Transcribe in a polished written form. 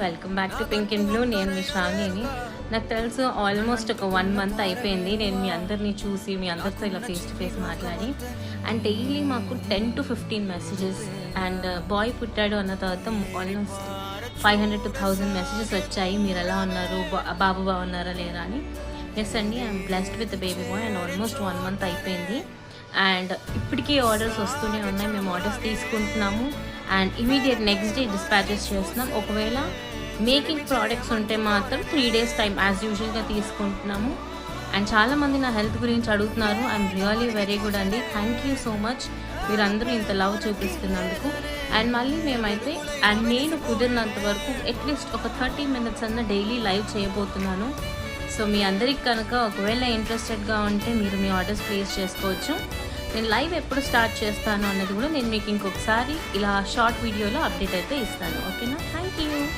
Welcome back to pink and blue. నేను మీ శ్రావణిని. నాకు తెలుసు ఆల్మోస్ట్ ఒక 1 మంత్ అయిపోయింది నేను మీ అందరినీ చూసి మీ అందరితో ఇలా ఫేస్ టు ఫేస్ మాట్లాడి. అండ్ డైలీ మాకు 10 to 15 మెసేజెస్ అండ్ బాయ్ పుట్టాడు అన్న తర్వాత ఆల్మోస్ట్ 500 to 1000 మెసేజెస్ వచ్చాయి. మీరు ఎలా ఉన్నారు, బాబు బాగున్నారా లేరా అని. ఎస్ అండి, I'm blessed with the baby bye and almost 1 month అయిపోయింది. అండ్ ఇప్పటికీ ఆర్డర్స్ వస్తూనే ఉన్నాయి. మేము ఆర్డర్స్ తీసుకుంటున్నాము and immediate next day dispatches చేస్తున్నాం. ఒకవేళ మేకింగ్ ప్రోడక్ట్స్ ఉంటే మాత్రం 3 days టైం యాజ్ యూజువల్గా తీసుకుంటున్నాము. అండ్ చాలామంది నా హెల్త్ గురించి అడుగుతున్నారు. ఐఎమ్ రియలీ వెరీ గుడ్ అండి. థ్యాంక్ యూ సో మచ్ మీరందరూ ఇంత లవ్ చూపిస్తున్నందుకు. అండ్ మళ్ళీ మేమైతే అండ్ నేను కుదిరినంత వరకు అట్లీస్ట్ ఒక 30 minutes అన్న డైలీ లైవ్ చేయబోతున్నాను. సో మీ అందరికి కనుక ఒకవేళ ఇంట్రెస్టెడ్గా ఉంటే మీరు మీ ఆర్డర్స్ ప్లేస్ చేసుకోవచ్చు. నేను లైవ్ ఎప్పుడు స్టార్ట్ చేస్తాను అన్నది కూడా నేను మీకు ఇంకొకసారి ఇలా షార్ట్ వీడియోలో అప్డేట్ అయితే ఇస్తాను. ఓకేనా? Thank you.